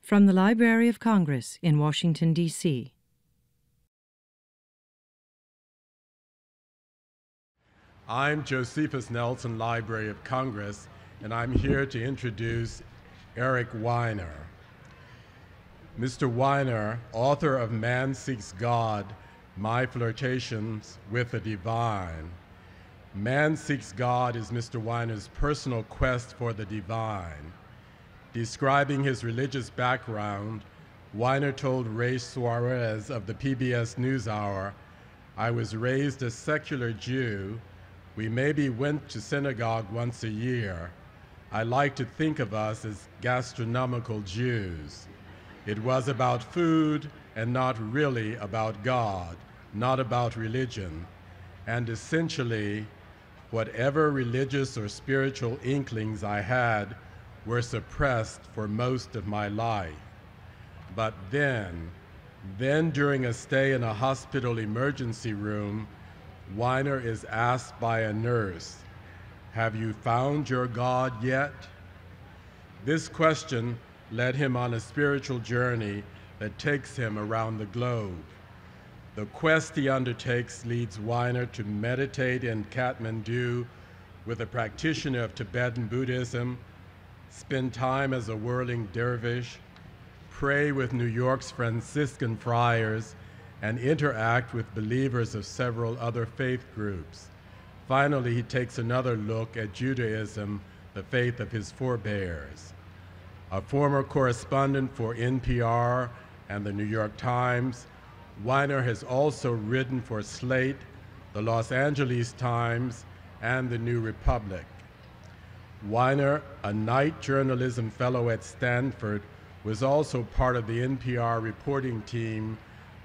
From the Library of Congress in Washington, D.C. I'm Josephus Nelson, Library of Congress, and I'm here to introduce Eric Weiner. Mr. Weiner, author of Man Seeks God, My Flirtations with the Divine. Man Seeks God is Mr. Weiner's personal quest for the divine. Describing his religious background, Weiner told Ray Suarez of the PBS NewsHour, "I was raised a secular Jew. We maybe went to synagogue once a year. I like to think of us as gastronomical Jews. It was about food and not really about God, not about religion. And essentially, whatever religious or spiritual inklings I had were suppressed for most of my life. But then during a stay in a hospital emergency room, Weiner is asked by a nurse, 'Have you found your God yet?' This question led him on a spiritual journey that takes him around the globe. The quest he undertakes leads Weiner to meditate in Kathmandu with a practitioner of Tibetan Buddhism, spend time as a whirling dervish, pray with New York's Franciscan friars, and interact with believers of several other faith groups. Finally, he takes another look at Judaism, the faith of his forebears. A former correspondent for NPR and the New York Times, Weiner has also written for Slate, the Los Angeles Times, and the New Republic. Weiner, a Knight Journalism Fellow at Stanford, was also part of the NPR reporting team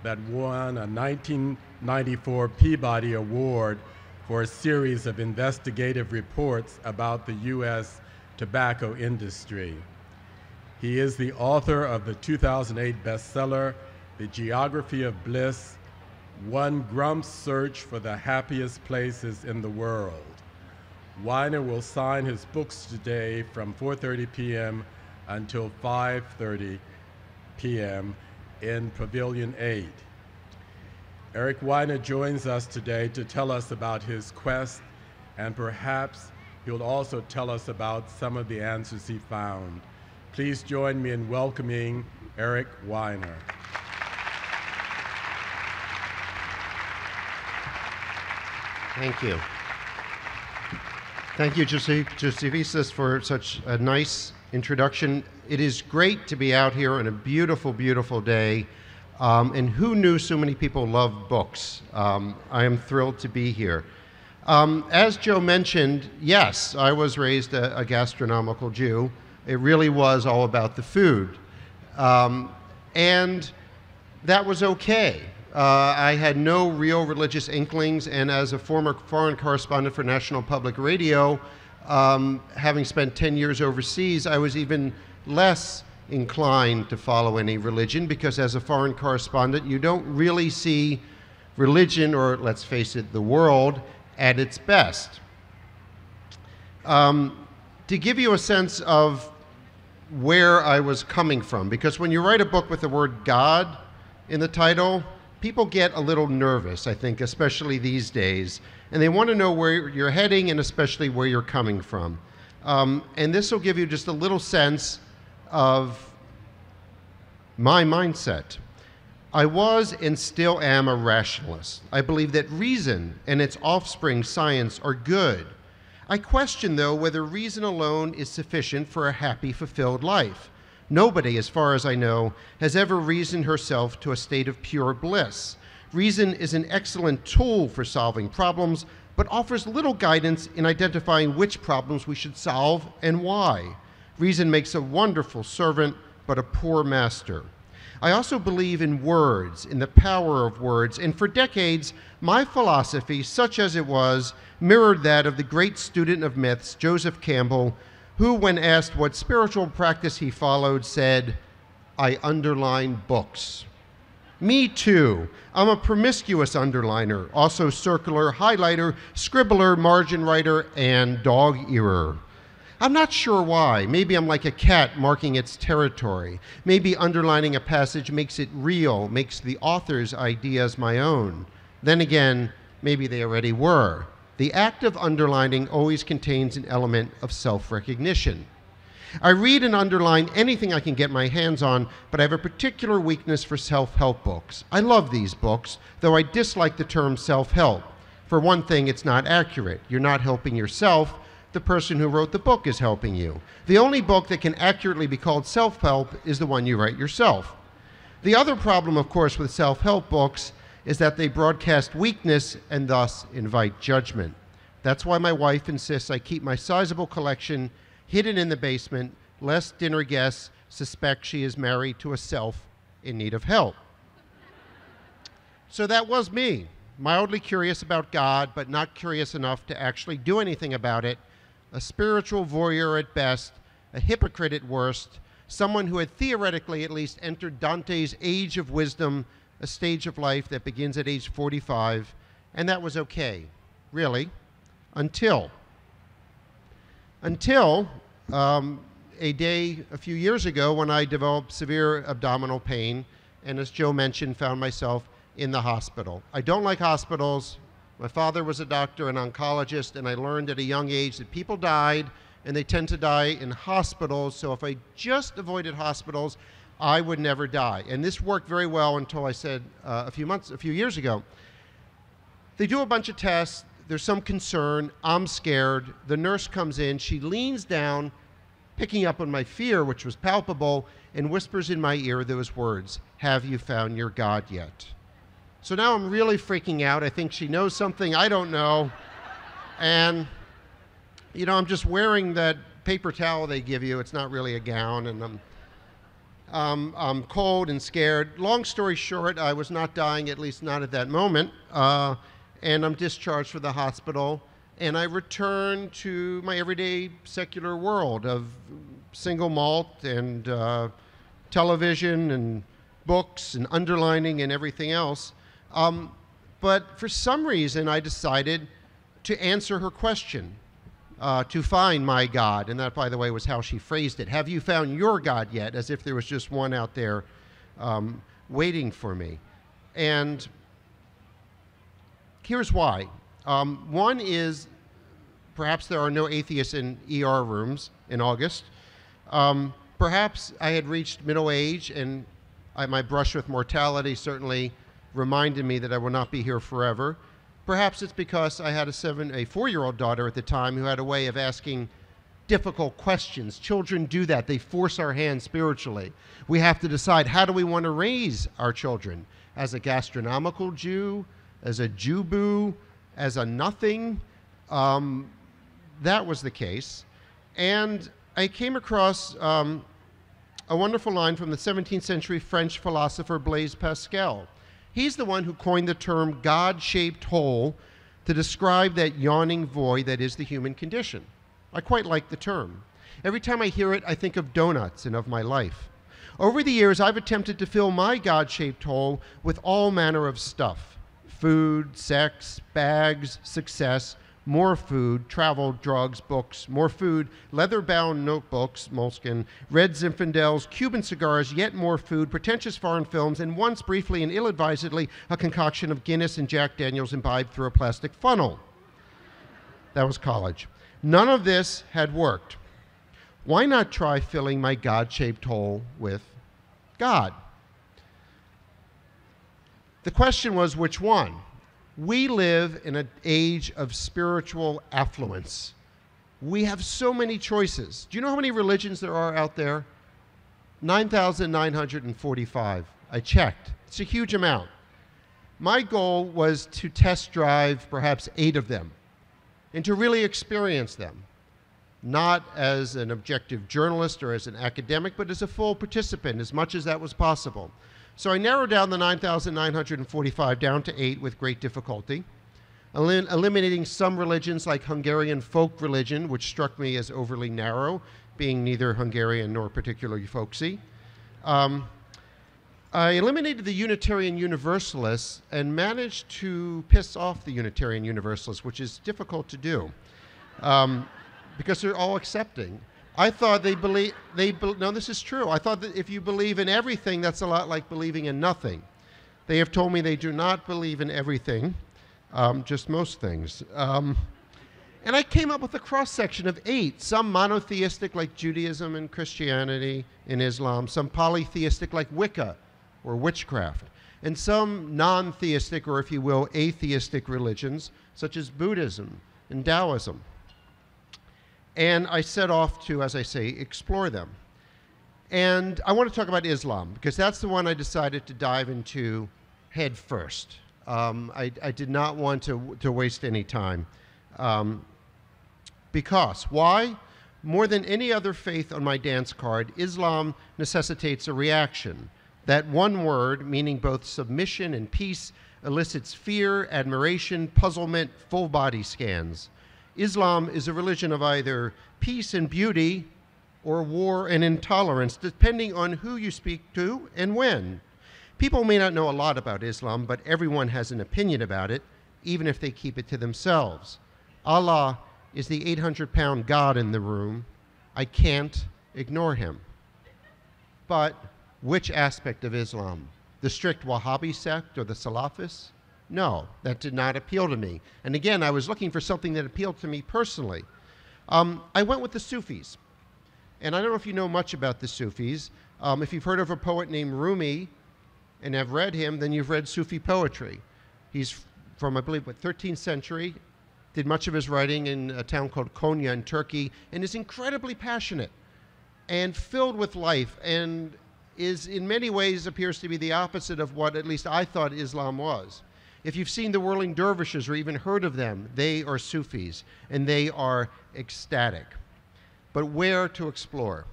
that won a 1994 Peabody Award for a series of investigative reports about the U.S. tobacco industry. He is the author of the 2008 bestseller, The Geography of Bliss, One Grump's Search for the Happiest Places in the World. Weiner will sign his books today from 4:30 p.m. until 5:30 p.m. in Pavilion 8. Eric Weiner joins us today to tell us about his quest, and perhaps he'll also tell us about some of the answers he found. Please join me in welcoming Eric Weiner. Thank you. Thank you, Josephus, for such a nice introduction. It is great to be out here on a beautiful, beautiful day. And who knew so many people love books? I am thrilled to be here. As Joe mentioned, yes, I was raised a gastronomical Jew. It really was all about the food. And that was okay. I had no real religious inklings, and as a former foreign correspondent for National Public Radio, having spent 10 years overseas, I was even less inclined to follow any religion, because as a foreign correspondent, you don't really see religion, or let's face it, the world, at its best. To give you a sense of where I was coming from, because when you write a book with the word God in the title, people get a little nervous, I think, especially these days, and they want to know where you're heading and especially where you're coming from. And this will give you just a little sense of my mindset. I was and still am a rationalist. I believe that reason and its offspring, science, are good. I question, though, whether reason alone is sufficient for a happy, fulfilled life. Nobody, as far as I know, has ever reasoned herself to a state of pure bliss. Reason is an excellent tool for solving problems, but offers little guidance in identifying which problems we should solve and why. Reason makes a wonderful servant, but a poor master. I also believe in words, in the power of words, and for decades, my philosophy, such as it was, mirrored that of the great student of myths, Joseph Campbell, who, when asked what spiritual practice he followed, said, "I underline books." Me too. I'm a promiscuous underliner, also circular, highlighter, scribbler, margin writer, and dog-earer. I'm not sure why. Maybe I'm like a cat marking its territory. Maybe underlining a passage makes it real, makes the author's ideas my own. Then again, maybe they already were. The act of underlining always contains an element of self-recognition. I read and underline anything I can get my hands on, but I have a particular weakness for self-help books. I love these books, though I dislike the term self-help. For one thing, it's not accurate. You're not helping yourself. The person who wrote the book is helping you. The only book that can accurately be called self-help is the one you write yourself. The other problem, of course, with self-help books is that they broadcast weakness and thus invite judgment. That's why my wife insists I keep my sizable collection hidden in the basement, lest dinner guests suspect she is married to a self in need of help. So that was me, mildly curious about God, but not curious enough to actually do anything about it, a spiritual voyeur at best, a hypocrite at worst, someone who had theoretically at least entered Dante's age of wisdom, a stage of life that begins at age 45, and that was okay, really, until a day a few years ago when I developed severe abdominal pain, and as Joe mentioned, found myself in the hospital. I don't like hospitals. My father was a doctor, an oncologist, and I learned at a young age that people died, and they tend to die in hospitals, so if I just avoided hospitals, I would never die. And this worked very well until I said a few years ago, they do a bunch of tests, there's some concern, I'm scared, the nurse comes in, she leans down, picking up on my fear, which was palpable, and whispers in my ear those words, "Have you found your God yet?" So now I'm really freaking out. I think she knows something I don't know. And, you know, I'm just wearing that paper towel they give you. It's not really a gown, and I'm cold and scared. Long story short, I was not dying, at least not at that moment. And I'm discharged from the hospital. And I return to my everyday secular world of single malt and television and books and underlining and everything else. But for some reason, I decided to answer her question, to find my God. And that, by the way, was how she phrased it. Have you found your God yet? As if there was just one out there waiting for me. And here's why. One is perhaps there are no atheists in ER rooms in August. Perhaps I had reached middle age, and my brush with mortality certainly reminded me that I will not be here forever. Perhaps it's because I had a 4-year-old daughter at the time who had a way of asking difficult questions. Children do that. They force our hand spiritually. We have to decide, how do we want to raise our children? As a gastronomical Jew, as a Jew-boo, as a nothing? That was the case. And I came across a wonderful line from the 17th century French philosopher Blaise Pascal. He's the one who coined the term God-shaped hole to describe that yawning void that is the human condition. I quite like the term. Every time I hear it, I think of donuts and of my life. Over the years, I've attempted to fill my God-shaped hole with all manner of stuff. Food, sex, bags, success, more food, travel, drugs, books, more food, leather-bound notebooks, moleskin, red Zinfandels, Cuban cigars, yet more food, pretentious foreign films, and once briefly and ill-advisedly a concoction of Guinness and Jack Daniels imbibed through a plastic funnel. That was college. None of this had worked. Why not try filling my God-shaped hole with God? The question was, which one? We live in an age of spiritual affluence. We have so many choices. Do you know how many religions there are out there? 9,945. I checked. It's a huge amount. My goal was to test drive perhaps 8 of them and to really experience them, not as an objective journalist or as an academic, but as a full participant, as much as that was possible. So I narrowed down the 9,945 down to 8 with great difficulty, eliminating some religions like Hungarian folk religion, which struck me as overly narrow, being neither Hungarian nor particularly folksy. I eliminated the Unitarian Universalists and managed to piss off the Unitarian Universalists, which is difficult to do. because they're all accepting. I thought no, this is true. I thought that if you believe in everything, that's a lot like believing in nothing. They have told me they do not believe in everything, just most things. And I came up with a cross-section of 8, some monotheistic like Judaism and Christianity and Islam, some polytheistic like Wicca or witchcraft, and some non-theistic, or if you will, atheistic religions such as Buddhism and Taoism. And I set off to, as I say, explore them. And I want to talk about Islam, because that's the one I decided to dive into head first. I did not want to waste any time. Because, why? More than any other faith on my dance card, Islam necessitates a reaction. That one word, meaning both submission and peace, elicits fear, admiration, puzzlement, full body scans. Islam is a religion of either peace and beauty or war and intolerance, depending on who you speak to and when. People may not know a lot about Islam, but everyone has an opinion about it, even if they keep it to themselves. Allah is the 800-pound God in the room. I can't ignore him. But which aspect of Islam? The strict Wahhabi sect or the Salafists? No, that did not appeal to me. And again, I was looking for something that appealed to me personally. I went with the Sufis. And I don't know if you know much about the Sufis. If you've heard of a poet named Rumi and have read him, then you've read Sufi poetry. He's from, I believe, 13th century, did much of his writing in a town called Konya in Turkey, and is incredibly passionate and filled with life, and is in many ways appears to be the opposite of what at least I thought Islam was. If you've seen the whirling dervishes or even heard of them, they are Sufis, and they are ecstatic. But where to explore?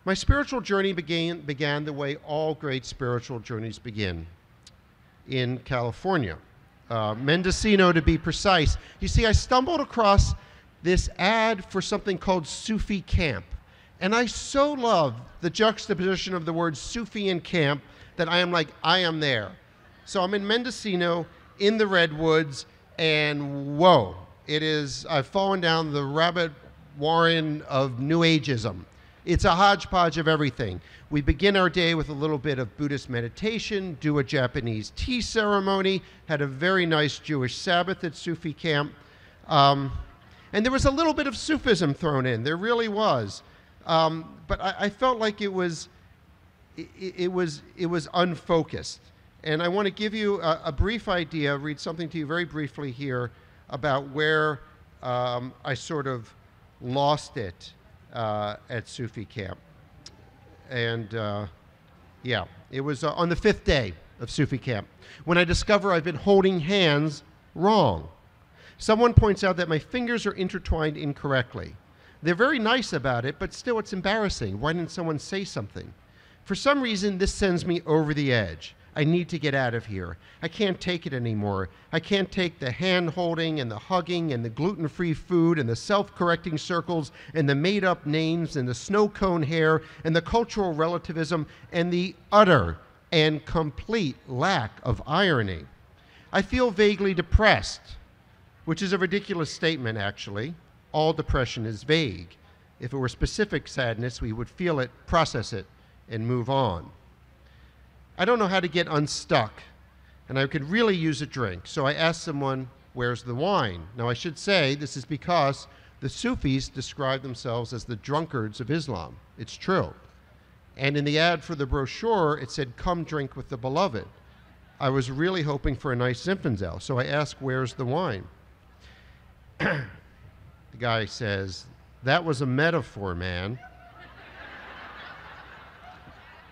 My spiritual journey began the way all great spiritual journeys begin, in California. Mendocino, to be precise. You see, I stumbled across this ad for something called Sufi Camp. And I so love the juxtaposition of the word Sufi and camp that I am like, I am there. So I'm in Mendocino, in the Redwoods, and whoa, I've fallen down the rabbit warren of New Ageism. It's a hodgepodge of everything. We begin our day with a little bit of Buddhist meditation, do a Japanese tea ceremony, had a very nice Jewish Sabbath at Sufi Camp. And there was a little bit of Sufism thrown in, there really was. But I felt like it was unfocused. And I want to give you a brief idea, read something to you very briefly here about where I sort of lost it at Sufi Camp. And yeah, it was on the 5th day of Sufi Camp when I discover I've been holding hands wrong. Someone points out that my fingers are intertwined incorrectly. They're very nice about it, but still it's embarrassing. Why didn't someone say something? For some reason, this sends me over the edge. I need to get out of here. I can't take it anymore. I can't take the hand-holding and the hugging and the gluten-free food and the self-correcting circles and the made-up names and the snow cone hair and the cultural relativism and the utter and complete lack of irony. I feel vaguely depressed, which is a ridiculous statement, actually. All depression is vague. If it were specific sadness, we would feel it, process it, and move on. I don't know how to get unstuck, and I could really use a drink. So I asked someone, where's the wine? Now I should say this is because the Sufis describe themselves as the drunkards of Islam. It's true. And in the ad for the brochure, it said, come drink with the beloved. I was really hoping for a nice Zinfandel, so I asked, where's the wine? The guy says, that was a metaphor, man.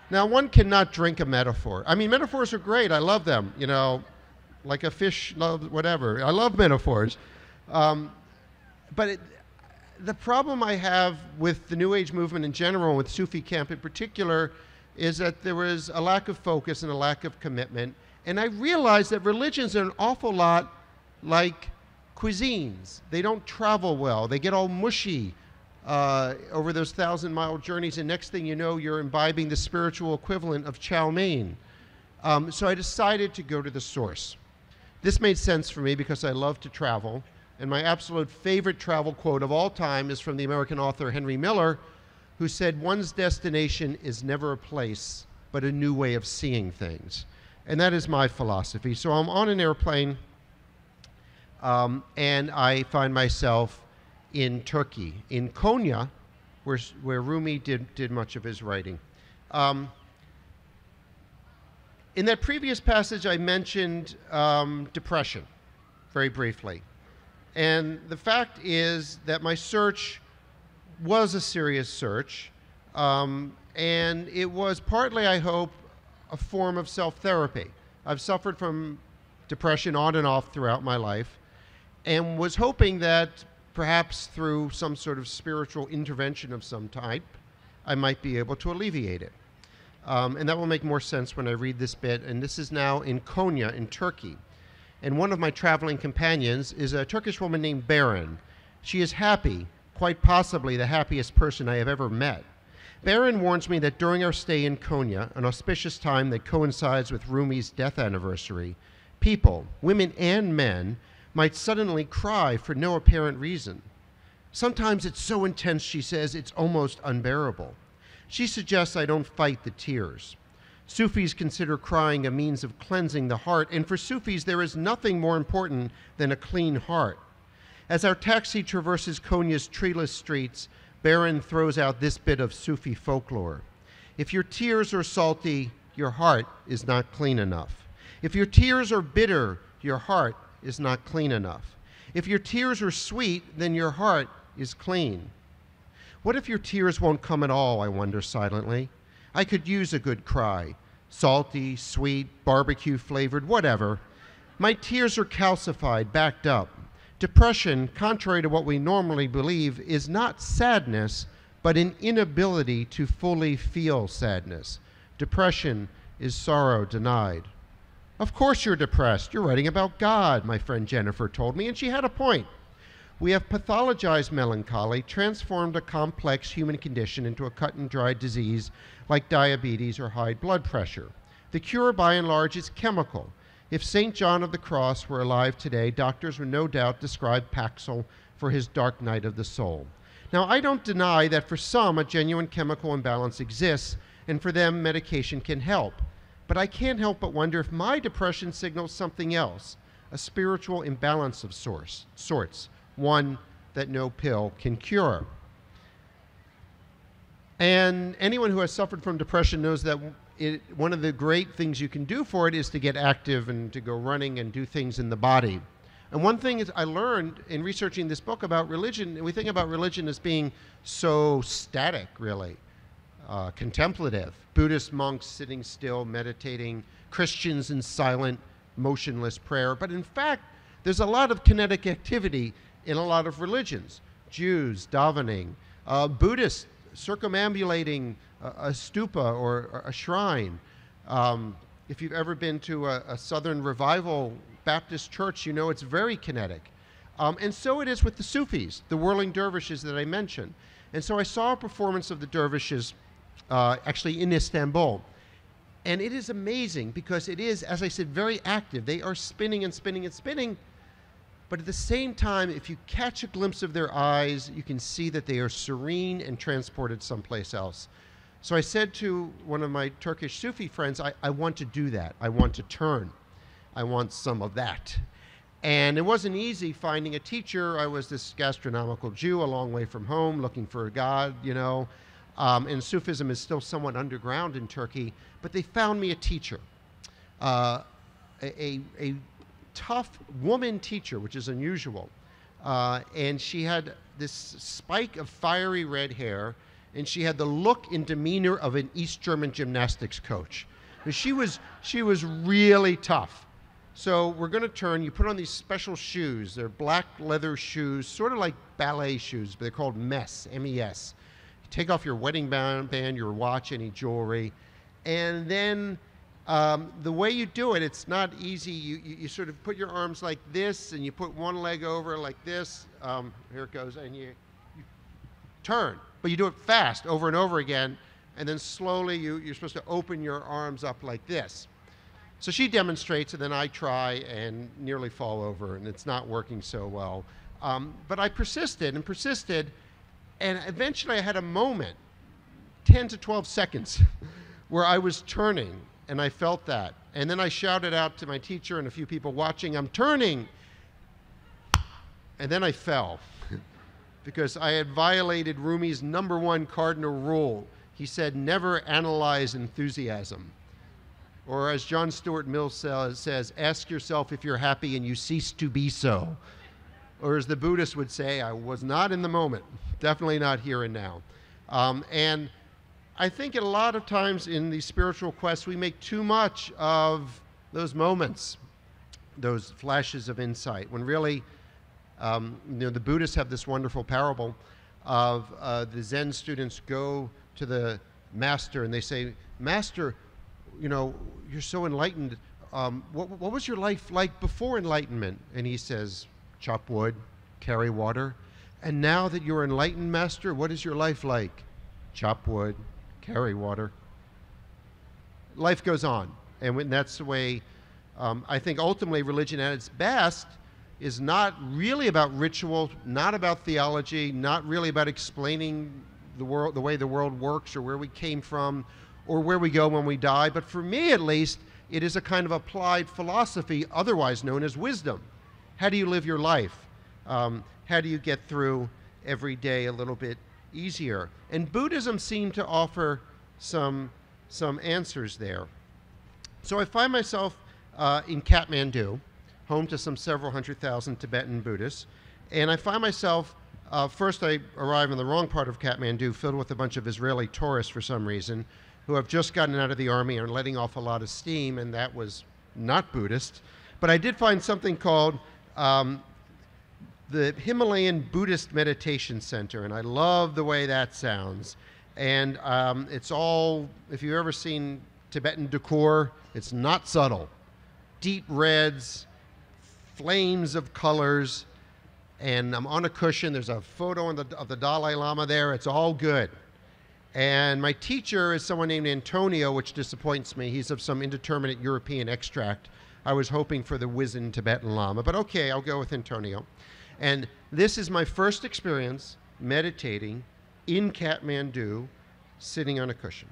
Now, one cannot drink a metaphor. I mean, metaphors are great. I love them, you know, like a fish loves whatever. I love metaphors. But the problem I have with the New Age movement in general, and with Sufi camp in particular, is that there was a lack of focus and a lack of commitment. And I realized that religions are an awful lot like cuisines. They don't travel well. They get all mushy over those 1,000-mile journeys, and next thing you know, you're imbibing the spiritual equivalent of chow mein. So I decided to go to the source. This made sense for me because I love to travel. And my absolute favorite travel quote of all time is from the American author Henry Miller, who said, "One's destination is never a place, but a new way of seeing things." And that is my philosophy. So I'm on an airplane, and I find myself in Turkey, in Konya, where Rumi did much of his writing. In that previous passage, I mentioned depression, very briefly. And the fact is that my search was a serious search, and it was partly, I hope, a form of self-therapy. I've suffered from depression on and off throughout my life, and was hoping that perhaps through some sort of spiritual intervention of some type, I might be able to alleviate it. And that will make more sense when I read this bit. And this is now in Konya in Turkey. And one of my traveling companions is a Turkish woman named Baron. She is happy, quite possibly the happiest person I have ever met. Baron warns me that during our stay in Konya, an auspicious time that coincides with Rumi's death anniversary, people, women and men, might suddenly cry for no apparent reason. Sometimes it's so intense, she says, it's almost unbearable. She suggests I don't fight the tears. Sufis consider crying a means of cleansing the heart, and for Sufis there is nothing more important than a clean heart. As our taxi traverses Konya's treeless streets, Baron throws out this bit of Sufi folklore. If your tears are salty, your heart is not clean enough. If your tears are bitter, your heart is not clean enough. If your tears are sweet, then your heart is clean. What if your tears won't come at all, I wonder silently? I could use a good cry. Salty, sweet, barbecue flavored, whatever. My tears are calcified, backed up. Depression, contrary to what we normally believe, is not sadness, but an inability to fully feel sadness. Depression is sorrow denied. Of course you're depressed. You're writing about God, my friend Jennifer told me, and she had a point. We have pathologized melancholy, transformed a complex human condition into a cut-and-dried disease like diabetes or high blood pressure. The cure, by and large, is chemical. If St. John of the Cross were alive today, doctors would no doubt describe Paxil for his dark night of the soul. Now, I don't deny that for some a genuine chemical imbalance exists, and for them medication can help. But I can't help but wonder if my depression signals something else, a spiritual imbalance of sorts, one that no pill can cure. And anyone who has suffered from depression knows that one of the great things you can do for it is to get active and to go running and do things in the body. And one thing is I learned in researching this book about religion, and we think about religion as being so static, really, contemplative. Buddhist monks sitting still, meditating, Christians in silent, motionless prayer. But in fact, there's a lot of kinetic activity in a lot of religions. Jews davening, Buddhists circumambulating a stupa or a shrine. If you've ever been to a Southern Revival Baptist church, you know it's very kinetic. And so it is with the Sufis, the whirling dervishes that I mentioned. And so I saw a performance of the dervishes actually in Istanbul. And it is amazing because it is, as I said, very active. They are spinning and spinning and spinning. But at the same time, if you catch a glimpse of their eyes, you can see that they are serene and transported someplace else. So I said to one of my Turkish Sufi friends, I want to do that. I want to turn. I want some of that. And it wasn't easy finding a teacher. I was this gastronomical Jew a long way from home looking for a God, you know. And Sufism is still somewhat underground in Turkey. But they found me a teacher, a tough woman teacher, which is unusual. And she had this spike of fiery red hair, and she had the look and demeanor of an East German gymnastics coach. She was really tough. So we're going to turn. You put on these special shoes. They're black leather shoes, sort of like ballet shoes, but they're called MES, M-E-S. You take off your wedding band, your watch, any jewelry, and then the way you do it, it's not easy. You sort of put your arms like this, and you put one leg over like this. Here it goes, and you turn. But you do it fast, over and over again, and then slowly you're supposed to open your arms up like this. So she demonstrates, and then I try and nearly fall over, and it's not working so well. But I persisted and persisted, and eventually I had a moment, 10 to 12 seconds, where I was turning, and I felt that. And then I shouted out to my teacher and a few people watching, "I'm turning!" And then I fell, because I had violated Rumi's #1 cardinal rule. He said, never analyze enthusiasm. Or as John Stuart Mill says, ask yourself if you're happy and you cease to be so. Or as the Buddhists would say, I was not in the moment, definitely not here and now. And I think a lot of times in these spiritual quests, we make too much of those moments, those flashes of insight, when really, the Buddhists have this wonderful parable of the Zen students go to the master and they say, "Master, you're so enlightened. What was your life like before enlightenment?" And he says, "Chop wood, carry water. And now that you're enlightened, Master, what is your life like?" "Chop wood, carry water." Life goes on. And that's the way I think ultimately religion at its best is not really about ritual, not about theology, not really about explaining the world, the way the world works, or where we came from, or where we go when we die. But for me, at least, it is a kind of applied philosophy, otherwise known as wisdom. How do you live your life? How do you get through every day a little bit easier? And Buddhism seemed to offer some answers there. So I find myself in Kathmandu, home to some several 100,000 Tibetan Buddhists, and I find myself, first I arrive in the wrong part of Kathmandu, filled with a bunch of Israeli tourists for some reason, who have just gotten out of the army and are letting off a lot of steam, and that was not Buddhist. But I did find something called the Himalayan Buddhist Meditation Center, and I love the way that sounds. And it's all, if you've ever seen Tibetan decor, it's not subtle. Deep reds, flames of colors, and I'm on a cushion. There's a photo of the Dalai Lama there. It's all good. And my teacher is someone named Antonio, which disappoints me. He's of some indeterminate European extract. I was hoping for the wizened Tibetan Lama, but okay, I'll go with Antonio. And this is my first experience meditating in Kathmandu, sitting on a cushion.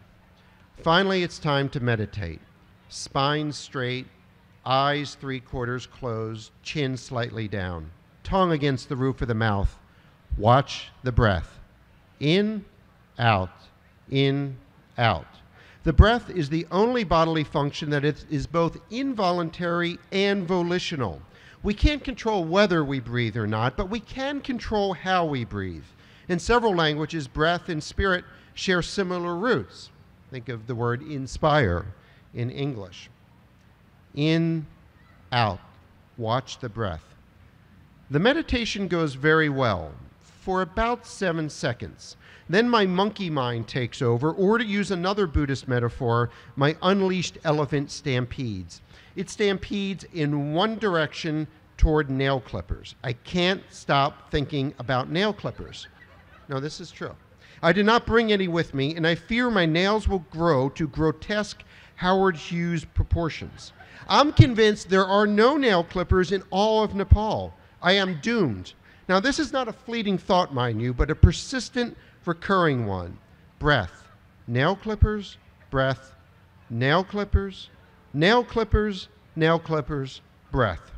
Finally, it's time to meditate. Spine straight, eyes 3/4 closed, chin slightly down, tongue against the roof of the mouth. Watch the breath. In, out, in, out. The breath is the only bodily function that is both involuntary and volitional. We can't control whether we breathe or not, but we can control how we breathe. In several languages, breath and spirit share similar roots. Think of the word inspire in English. In, out. Watch the breath. The meditation goes very well for about 7 seconds. Then my monkey mind takes over, or to use another Buddhist metaphor, my unleashed elephant stampedes. It stampedes in one direction toward nail clippers. I can't stop thinking about nail clippers. No, this is true. I did not bring any with me, and I fear my nails will grow to grotesque Howard Hughes proportions. I'm convinced there are no nail clippers in all of Nepal. I am doomed. Now, this is not a fleeting thought, mind you, but a persistent, recurring one. Breath. Nail clippers, breath. Nail clippers, nail clippers, nail clippers, breath.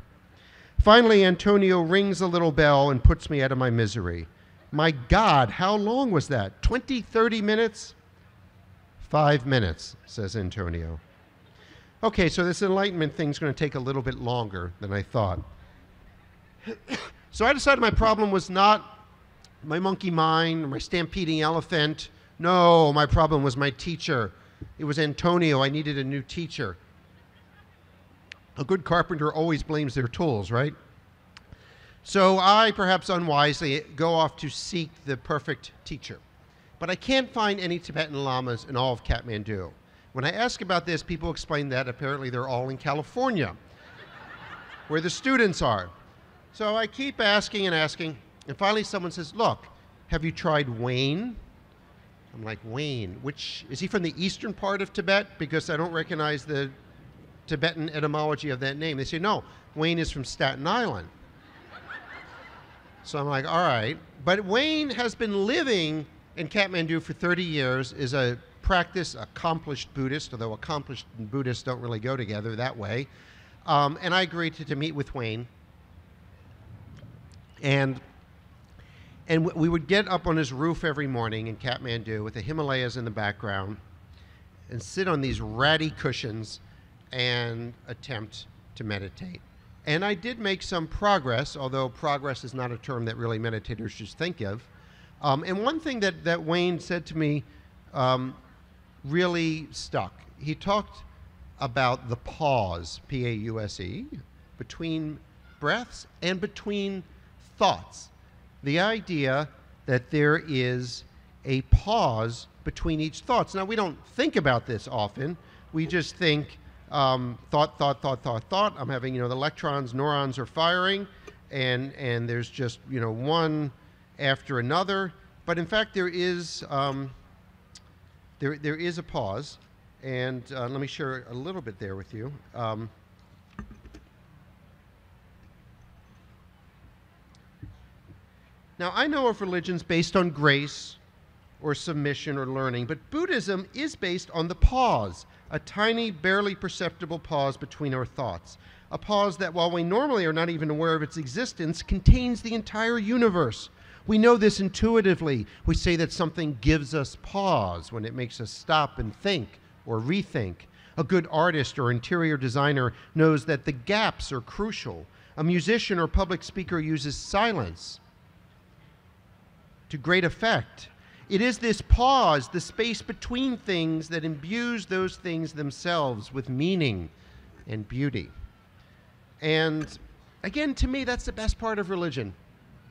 Finally, Antonio rings a little bell and puts me out of my misery. My God, how long was that? 20, 30 minutes? 5 minutes, says Antonio. Okay, so this enlightenment thing's going to take a little bit longer than I thought. So I decided my problem was not my monkey mind or my stampeding elephant. No, my problem was my teacher. It was Antonio. I needed a new teacher. A good carpenter always blames their tools, right? So I, perhaps unwisely, go off to seek the perfect teacher. But I can't find any Tibetan lamas in all of Kathmandu. When I ask about this, people explain that apparently they're all in California, where the students are. So I keep asking and asking, and finally someone says, look, have you tried Wayne? I'm like, Wayne, which, is he from the eastern part of Tibet? Because I don't recognize the Tibetan etymology of that name. They say, no, Wayne is from Staten Island. So I'm like, all right. But Wayne has been living in Kathmandu for 30 years, is a accomplished Buddhist, although accomplished and Buddhists don't really go together that way. And I agreed to meet with Wayne. And we would get up on his roof every morning in Kathmandu with the Himalayas in the background and sit on these ratty cushions and attempt to meditate. And I did make some progress, although progress is not a term that really meditators should think of. And one thing that Wayne said to me really stuck. He talked about the pause, P-A-U-S-E, between breaths and between thoughts. The idea that there is a pause between each thoughts. Now, we don't think about this often. We just think thought. I'm having, the electrons, neurons are firing, and there's just, one after another. But in fact, there is a pause, and let me share a little bit there with you. Now, I know of religions based on grace or submission or learning, but Buddhism is based on the pause, a tiny, barely perceptible pause between our thoughts. A pause that, while we normally are not even aware of its existence, contains the entire universe. We know this intuitively. We say that something gives us pause when it makes us stop and think or rethink. A good artist or interior designer knows that the gaps are crucial. A musician or public speaker uses silence to great effect. It is this pause, the space between things, that imbues those things themselves with meaning and beauty. And again, to me, that's the best part of religion.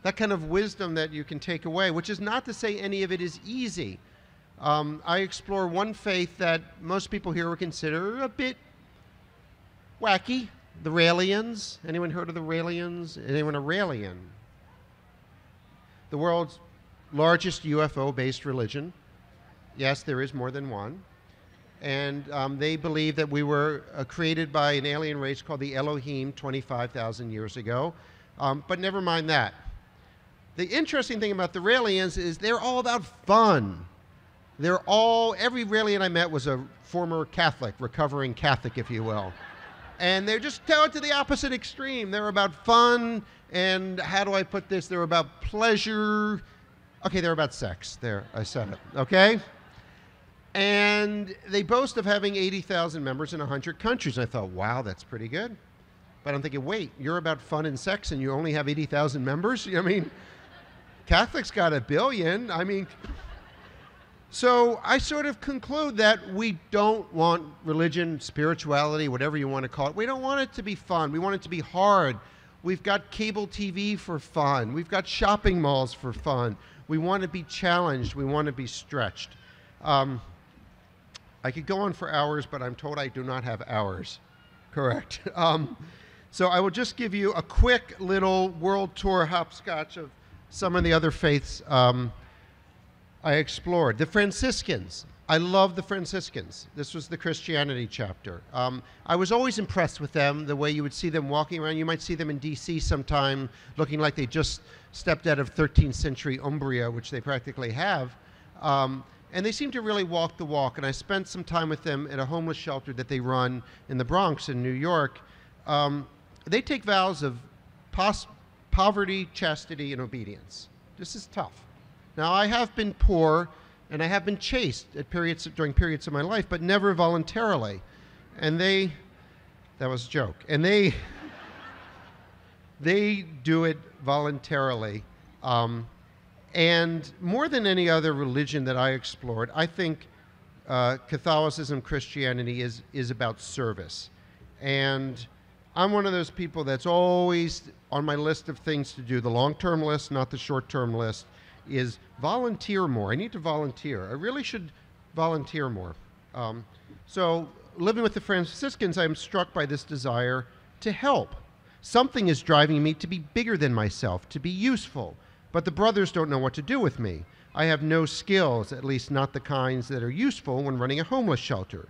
That kind of wisdom that you can take away, which is not to say any of it is easy. I explore one faith that most people here would consider a bit wacky, the Raelians. Anyone heard of the Raelians? Anyone a Raelian? The world's largest UFO-based religion. Yes, there is more than one. And they believe that we were created by an alien race called the Elohim 25,000 years ago. But never mind that. The interesting thing about the Raelians is they're all about fun. Every Raelian I met was a former Catholic, recovering Catholic, if you will. And they're just to the opposite extreme. They're about fun, and how do I put this? They're about pleasure. Okay, they're about sex. There, I said it, okay? And they boast of having 80,000 members in 100 countries. And I thought, wow, that's pretty good. But I'm thinking, wait, you're about fun and sex and you only have 80,000 members? I mean, Catholics got 1 billion. I mean, so I sort of conclude that we don't want religion, spirituality, whatever you want to call it. We don't want it to be fun. We want it to be hard. We've got cable TV for fun. We've got shopping malls for fun. We want to be challenged. We want to be stretched. I could go on for hours, but I'm told I do not have hours. Correct. So I will just give you a quick little world tour hopscotch of some of the other faiths I explored. The Franciscans. I love the Franciscans. This was the Christianity chapter. I was always impressed with them, the way you would see them walking around. You might see them in D.C. sometime, looking like they just stepped out of 13th century Umbria, which they practically have. And they seem to really walk the walk. And I spent some time with them at a homeless shelter that they run in the Bronx in New York. They take vows of poverty, chastity, and obedience. This is tough. Now, I have been poor, and I have been chaste during periods of my life, but never voluntarily. And that was a joke. And they do it voluntarily. And more than any other religion that I explored, I think Catholicism, Christianity is about service. And I'm one of those people that's always on my list of things to do, the long-term list, not the short-term list, is volunteer more. I need to volunteer. I really should volunteer more. So living with the Franciscans, I'm struck by this desire to help. Something is driving me to be bigger than myself, to be useful. But the brothers don't know what to do with me. I have no skills, at least not the kinds that are useful when running a homeless shelter.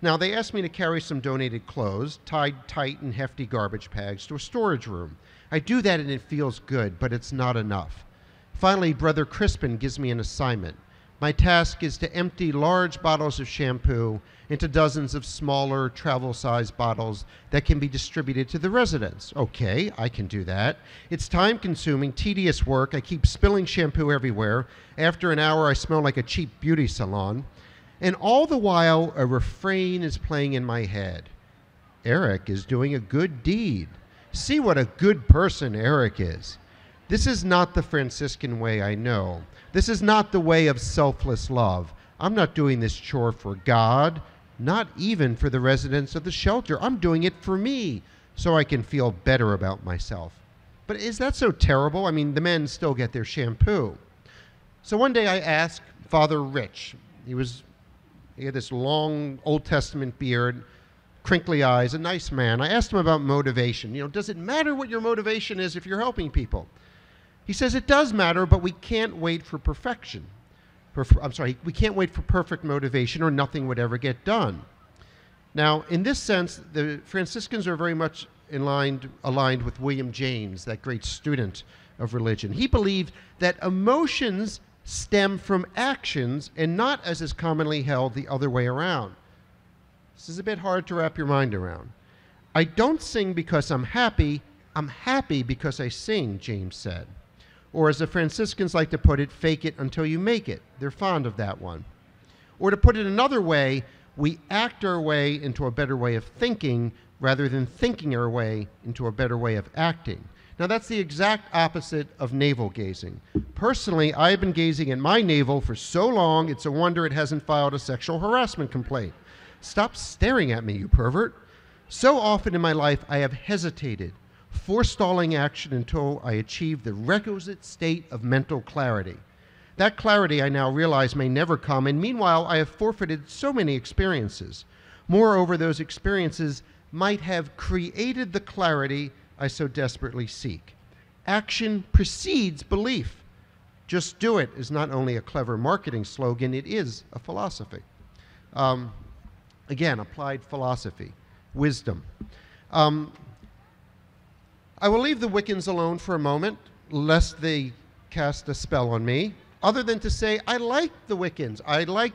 Now, they asked me to carry some donated clothes, tied tight in hefty garbage bags, to a storage room. I do that and it feels good, but it's not enough. Finally, Brother Crispin gives me an assignment. My task is to empty large bottles of shampoo into dozens of smaller, travel-sized bottles that can be distributed to the residents. Okay, I can do that. It's time-consuming, tedious work. I keep spilling shampoo everywhere. After an hour, I smell like a cheap beauty salon. And all the while, a refrain is playing in my head. Eric is doing a good deed. See what a good person Eric is. This is not the Franciscan way, I know. This is not the way of selfless love. I'm not doing this chore for God, not even for the residents of the shelter. I'm doing it for me, so I can feel better about myself. But is that so terrible? I mean, the men still get their shampoo. So one day I asked Father Rich. He had this long Old Testament beard, crinkly eyes, a nice man. I asked him about motivation. Does it matter what your motivation is if you're helping people? He says it does matter, but we can't wait for perfection. We can't wait for perfect motivation or nothing would ever get done. Now, in this sense, the Franciscans are very much aligned with William James, that great student of religion. He believed that emotions stem from actions and not, as is commonly held, the other way around. This is a bit hard to wrap your mind around. I don't sing because I'm happy because I sing, James said. Or as the Franciscans like to put it, fake it until you make it. They're fond of that one. Or to put it another way, we act our way into a better way of thinking rather than thinking our way into a better way of acting. Now that's the exact opposite of navel gazing. Personally, I've been gazing at my navel for so long, it's a wonder it hasn't filed a sexual harassment complaint. Stop staring at me, you pervert. So often in my life, I have hesitated, forestalling action until I achieve the requisite state of mental clarity. That clarity, I now realize, may never come, and meanwhile, I have forfeited so many experiences. Moreover, those experiences might have created the clarity I so desperately seek. Action precedes belief. Just do it is not only a clever marketing slogan, it is a philosophy. Again, applied philosophy, wisdom. I will leave the Wiccans alone for a moment, lest they cast a spell on me, other than to say I like the Wiccans. I like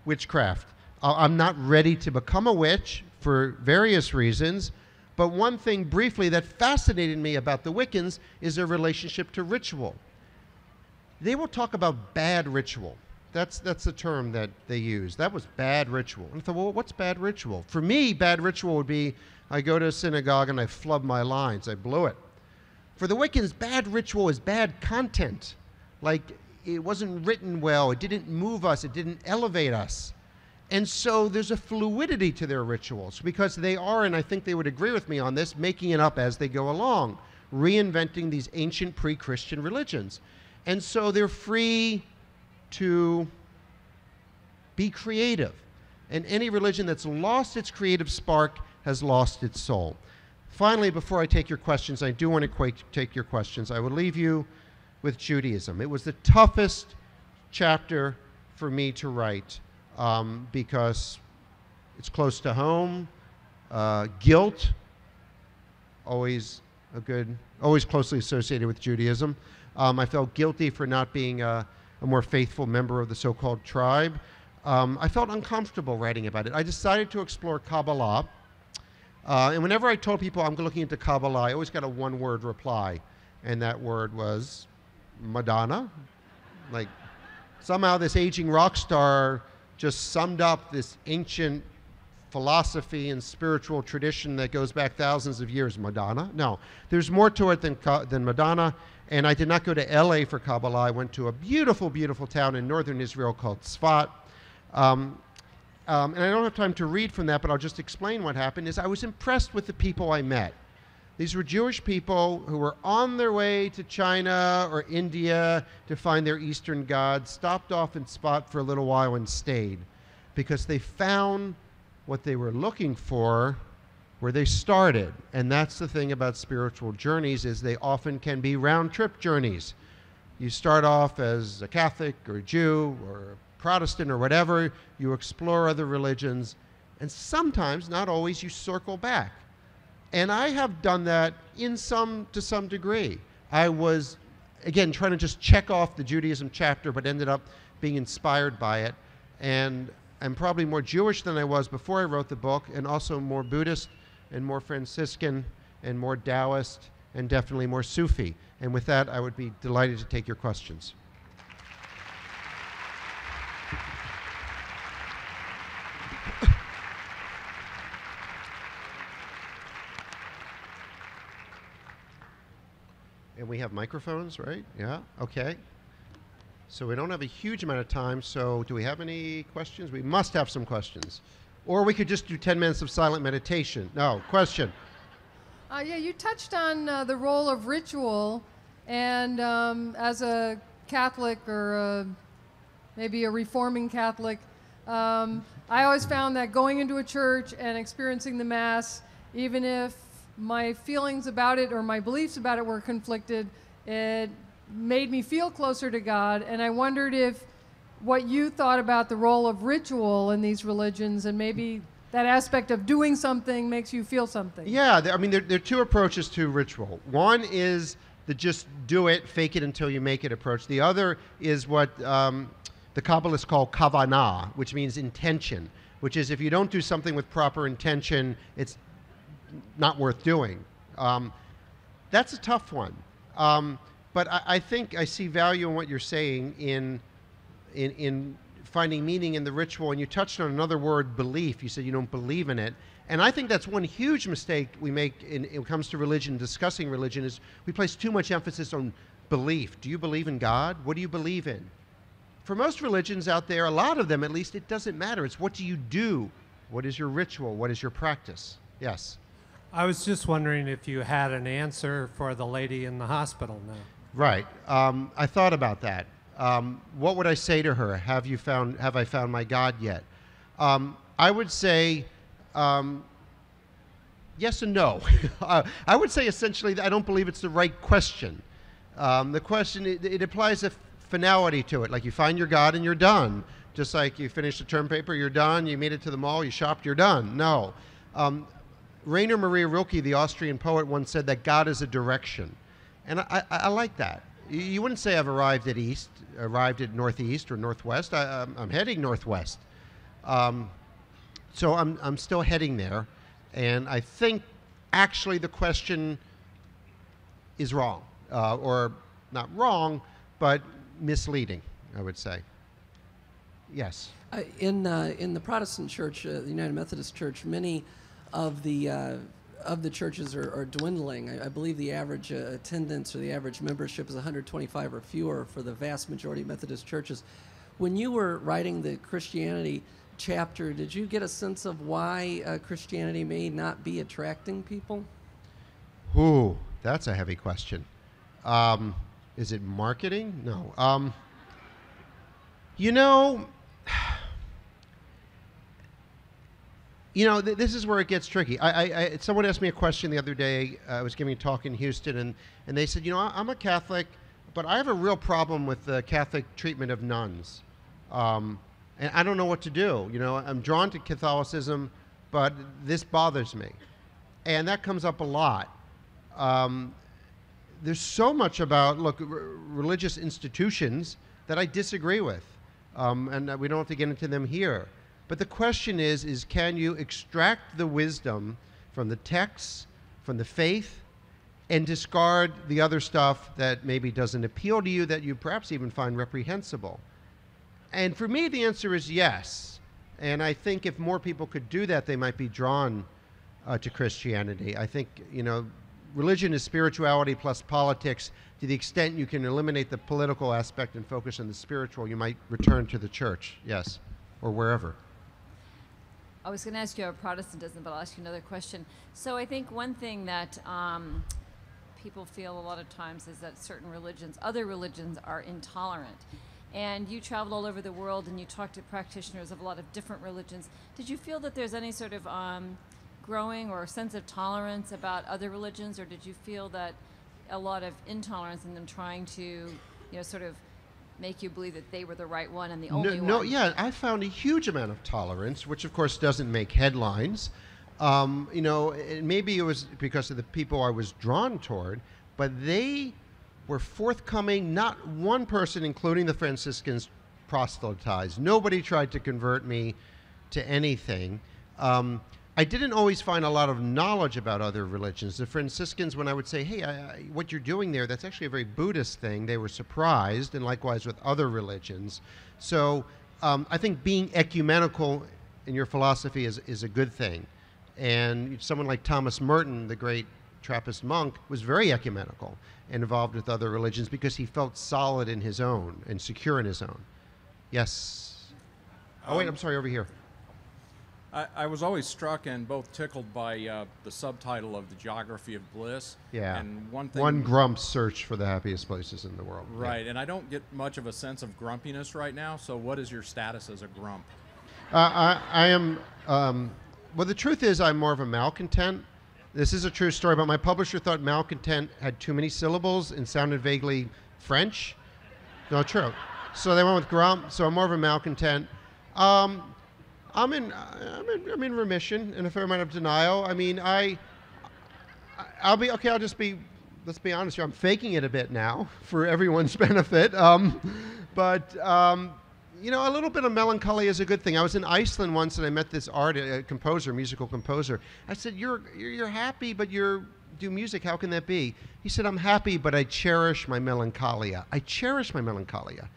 witchcraft. I'm not ready to become a witch for various reasons, but one thing briefly that fascinated me about the Wiccans is their relationship to ritual. They will talk about bad ritual. That's the term that they use. That was bad ritual. And I thought, well, what's bad ritual? For me, bad ritual would be I go to a synagogue and I flub my lines. I blew it. For the Wiccans, bad ritual is bad content. Like, it wasn't written well. It didn't move us. It didn't elevate us. And so there's a fluidity to their rituals because they are, and I think they would agree with me on this, making it up as they go along, reinventing these ancient pre-Christian religions. And so they're free to be creative. And any religion that's lost its creative spark has lost its soul. Finally, before I take your questions, I do want to take your questions. I will leave you with Judaism. It was the toughest chapter for me to write because it's close to home. Guilt, always closely associated with Judaism. I felt guilty for not being a more faithful member of the so-called tribe. I felt uncomfortable writing about it. I decided to explore Kabbalah. And whenever I told people I'm looking into Kabbalah, I always got a one-word reply. And that word was Madonna. Like, somehow this aging rock star just summed up this ancient philosophy and spiritual tradition that goes back thousands of years. Madonna? No. There's more to it than Madonna. And I did not go to LA for Kabbalah. I went to a beautiful, beautiful town in northern Israel called Tzfat. And I don't have time to read from that, but I'll just explain what happened. I was impressed with the people I met. These were Jewish people who were on their way to China or India to find their Eastern gods, stopped off in Tzfat for a little while and stayed because they found what they were looking for where they started. And that's the thing about spiritual journeys, is they often can be round-trip journeys. You start off as a Catholic or a Jew or a Protestant or whatever, you explore other religions, And sometimes, not always, you circle back. And I have done that to some degree. I was, again, trying to just check off the Judaism chapter, but ended up being inspired by it. And I'm probably more Jewish than I was before I wrote the book, and also more Buddhist and more Franciscan and more Taoist and definitely more Sufi. And with that, I would be delighted to take your questions. And we have microphones, right? Yeah, okay. So we don't have a huge amount of time, so do we have any questions? We must have some questions. Or we could just do 10 minutes of silent meditation. No, question. Yeah, you touched on the role of ritual, and as a Catholic or maybe a reforming Catholic, I always found that going into a church and experiencing the Mass, even if my feelings about it or my beliefs about it were conflicted, it made me feel closer to God. And I wondered if what you thought about the role of ritual in these religions, and maybe that aspect of doing something makes you feel something. Yeah, I mean, there are two approaches to ritual. One is the just do it, fake it until you make it approach. The other is what the Kabbalists call kavanah, which means intention, which is if you don't do something with proper intention, it's not worth doing. That's a tough one. But I think I see value in what you're saying in finding meaning in the ritual. And you touched on another word, belief. You said you don't believe in it. And I think that's one huge mistake we make when it comes to religion, discussing religion, is we place too much emphasis on belief. Do you believe in God? What do you believe in? For most religions out there, a lot of them at least, it doesn't matter. It's what do you do? What is your ritual? What is your practice? Yes. I was just wondering if you had an answer for the lady in the hospital now. Right. I thought about that. What would I say to her? Have I found my God yet? I would say yes and no. I would say essentially that I don't believe it's the right question. The question, it applies a finality to it. Like you find your God and you're done. Just like you finish the term paper, you're done. You made it to the mall, you shopped, you're done. No. Rainer Maria Rilke, the Austrian poet, once said that God is a direction. And I like that. You wouldn't say I've arrived at northeast or northwest. I'm heading northwest. So I'm still heading there. And I think actually the question is wrong. Or not wrong, but misleading, I would say. Yes. In the Protestant Church, the United Methodist Church, many of the churches are dwindling. I believe the average attendance or the average membership is 125 or fewer for the vast majority of Methodist churches. When you were writing the Christianity chapter, did you get a sense of why Christianity may not be attracting people? Ooh, that's a heavy question. Is it marketing? No. This is where it gets tricky. Someone asked me a question the other day. I was giving a talk in Houston, and they said, I'm a Catholic, but I have a real problem with the Catholic treatment of nuns. And I don't know what to do. I'm drawn to Catholicism, but this bothers me. And that comes up a lot. There's so much about, religious institutions that I disagree with. And we don't have to get into them here. But the question is can you extract the wisdom from the texts, from the faith, and discard the other stuff that maybe doesn't appeal to you, that you perhaps even find reprehensible? And for me, the answer is yes. And I think if more people could do that, they might be drawn to Christianity. I think, religion is spirituality plus politics. To the extent you can eliminate the political aspect and focus on the spiritual, you might return to the church, yes, or wherever. I was going to ask you about Protestantism, but I'll ask you another question. So I think one thing that people feel a lot of times is that certain religions, other religions, are intolerant. And you traveled all over the world and you talked to practitioners of a lot of different religions. Did you feel that there's any sort of growing or sense of tolerance about other religions, or did you feel that a lot of intolerance in them trying to, sort of make you believe that they were the right one and the only No, one? yeah, I found a huge amount of tolerance, which of course doesn't make headlines. Maybe it was because of the people I was drawn toward, but they were forthcoming. Not one person, including the Franciscans, proselytized. Nobody tried to convert me to anything. I didn't always find a lot of knowledge about other religions. The Franciscans, when I would say, hey, what you're doing there, that's actually a very Buddhist thing, they were surprised, and likewise with other religions. So I think being ecumenical in your philosophy is a good thing. And someone like Thomas Merton, the great Trappist monk, was very ecumenical and involved with other religions because he felt solid in his own and secure in his own. Yes. Oh, wait, I'm sorry, over here. I was always struck and both tickled by the subtitle of The Geography of Bliss. Yeah. And one thing. One Grump's search for the happiest places in the world. Right, Yeah. and I don't get much of a sense of grumpiness right now, so what is your status as a grump? I am, well, the truth is I'm more of a malcontent. This is a true story, but my publisher thought malcontent had too many syllables and sounded vaguely French. No, true. So they went with grump, so I'm more of a malcontent. I'm in remission in a fair amount of denial. I mean, I'll be okay. Let's be honest here. I'm faking it a bit now for everyone's benefit. A little bit of melancholy is a good thing. I was in Iceland once and I met this musical composer. I said, "You're happy, but you do music. How can that be?" He said, "I'm happy, but I cherish my melancholia. I cherish my melancholia,"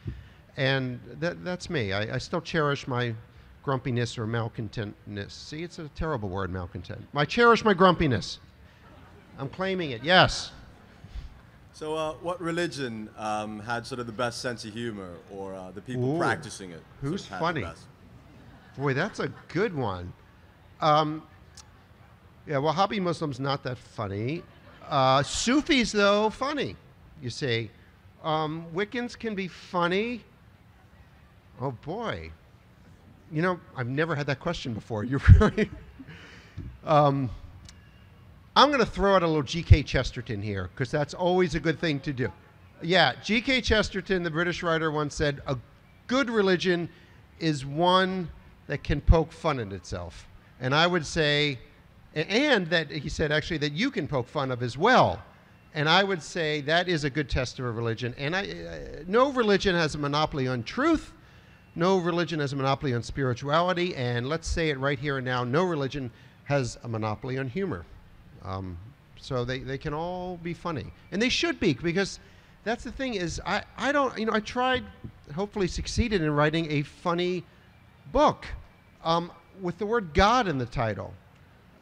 and that's me. I still cherish my grumpiness or malcontentness. See, it's a terrible word, malcontent. I cherish my grumpiness. I'm claiming it, yes. So what religion had sort of the best sense of humor, or the people Ooh. practicing it? Who's sort of had funny? the best? Boy, that's a good one. Wahhabi Muslims, not that funny. Sufis, though, funny, you see. Wiccans can be funny. Oh, boy. You know, I've never had that question before. You're really... I'm going to throw out a little G.K. Chesterton here, because that's always a good thing to do. Yeah, G.K. Chesterton, the British writer, once said, a good religion is one that can poke fun at itself. And I would say, and that he said actually that you can poke fun of as well. And I would say that is a good test of a religion. And no religion has a monopoly on truth. No religion has a monopoly on spirituality, and let's say it right here and now, no religion has a monopoly on humor. So they can all be funny. And they should be, because that's the thing is, I tried, hopefully succeeded in writing a funny book with the word God in the title.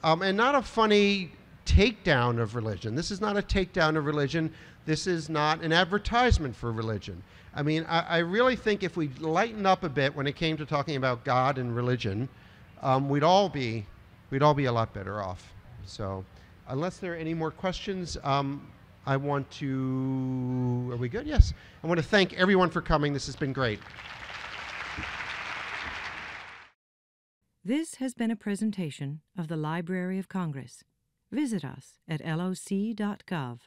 And not a funny takedown of religion. This is not a takedown of religion. This is not an advertisement for religion. I mean, I really think if we lighten up a bit when it came to talking about God and religion, we'd all be a lot better off. So, unless there are any more questions, I want to. Are we good? Yes. I want to thank everyone for coming. This has been great. This has been a presentation of the Library of Congress. Visit us at loc.gov.